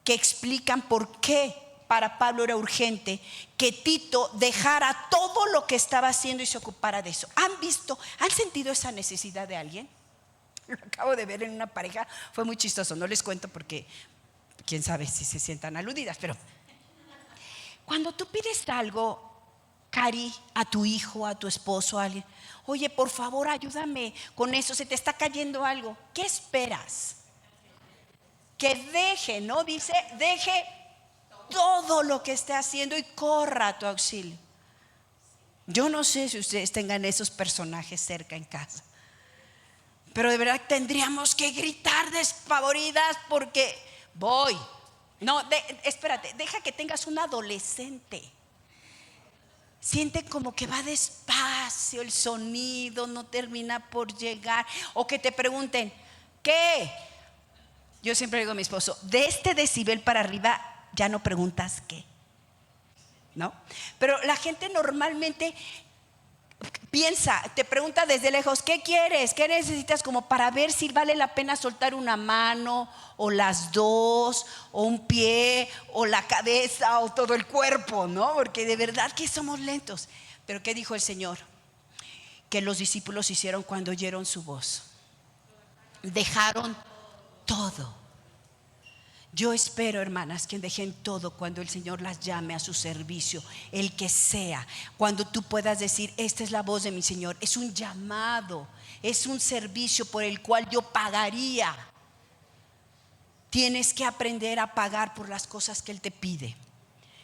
que explican por qué para Pablo era urgente que Tito dejara todo lo que estaba haciendo y se ocupara de eso. ¿Han sentido esa necesidad de alguien? Lo acabo de ver en una pareja, fue muy chistoso, no les cuento porque quién sabe si se sientan aludidas, pero cuando tú pides algo, Cari, a tu hijo, a tu esposo, a alguien, oye, por favor, ayúdame con eso, se te está cayendo algo, ¿qué esperas? Que deje, ¿no? Dice, deje todo lo que esté haciendo y corra a tu auxilio. Yo no sé si ustedes tengan esos personajes cerca en casa, pero de verdad tendríamos que gritar despavoridas porque voy. No, espérate, deja que tengas un adolescente. Siente como que va despacio, el sonido no termina por llegar. O que te pregunten, ¿qué? Yo siempre digo a mi esposo, de este decibel para arriba ya no preguntas qué, ¿no? Pero la gente normalmente piensa, te pregunta desde lejos, ¿qué quieres? ¿Qué necesitas? Como para ver si vale la pena soltar una mano o las dos o un pie o la cabeza o todo el cuerpo, ¿no? Porque de verdad que somos lentos. Pero ¿qué dijo el Señor? Que los discípulos hicieron cuando oyeron su voz. Dejaron todo. Yo espero, hermanas, que dejen todo cuando el Señor las llame a su servicio, el que sea. Cuando tú puedas decir, esta es la voz de mi Señor. Es un llamado, es un servicio por el cual yo pagaría. Tienes que aprender a pagar por las cosas que Él te pide.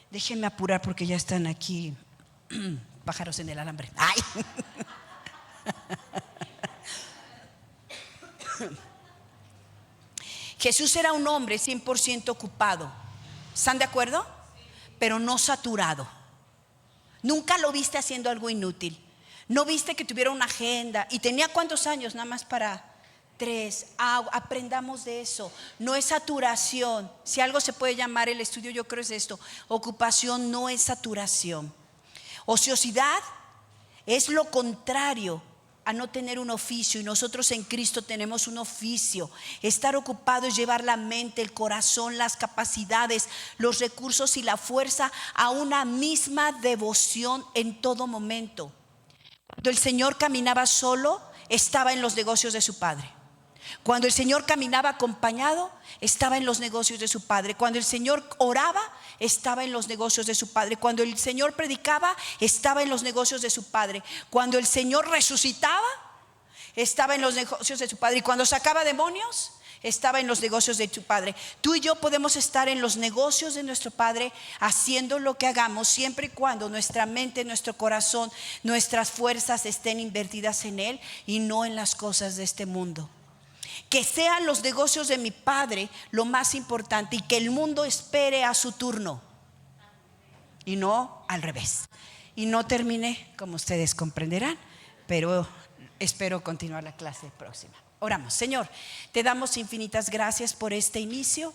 Déjenme apurar porque ya están aquí pájaros en el alambre. ¡Ay! Jesús era un hombre 100% ocupado. ¿Están de acuerdo? Pero no saturado. Nunca lo viste haciendo algo inútil. No viste que tuviera una agenda. ¿Y tenía cuántos años? Nada más para 3. Aprendamos de eso. No es saturación. Si algo se puede llamar el estudio, yo creo es esto. Ocupación no es saturación. Ociosidad es lo contrario a no tener un oficio, y nosotros en Cristo tenemos un oficio. Estar ocupado es llevar la mente, el corazón, las capacidades, los recursos y la fuerza a una misma devoción en todo momento. Cuando el Señor caminaba solo, estaba en los negocios de su Padre. Cuando el Señor caminaba acompañado, estaba en los negocios de su Padre. Cuando el Señor oraba, estaba en los negocios de su Padre. Cuando el Señor predicaba, estaba en los negocios de su Padre. Cuando el Señor resucitaba, estaba en los negocios de su Padre. Y cuando sacaba demonios, estaba en los negocios de su Padre. Tú y yo podemos estar en los negocios de nuestro Padre, haciendo lo que hagamos, siempre y cuando nuestra mente, nuestro corazón, nuestras fuerzas estén invertidas en Él y no en las cosas de este mundo. Que sean los negocios de mi Padre lo más importante y que el mundo espere a su turno y no al revés. Y no terminé, como ustedes comprenderán, pero espero continuar la clase próxima. Oramos. Señor, te damos infinitas gracias por este inicio.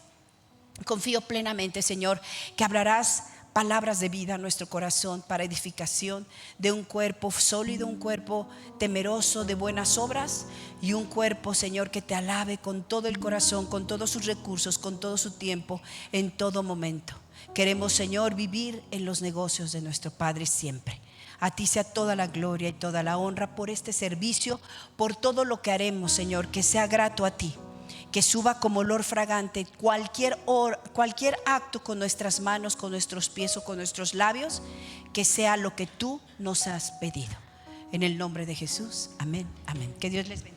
Confío plenamente, Señor, que hablarás palabras de vida a nuestro corazón para edificación de un cuerpo sólido, un cuerpo temeroso de buenas obras y un cuerpo, Señor, que te alabe con todo el corazón, con todos sus recursos, con todo su tiempo, en todo momento. Queremos, Señor, vivir en los negocios de nuestro Padre siempre. A ti sea toda la gloria y toda la honra por este servicio, por todo lo que haremos, Señor, que sea grato a ti. Que suba como olor fragante cualquier acto con nuestras manos, con nuestros pies o con nuestros labios, que sea lo que tú nos has pedido. En el nombre de Jesús, amén, amén. Que Dios les bendiga.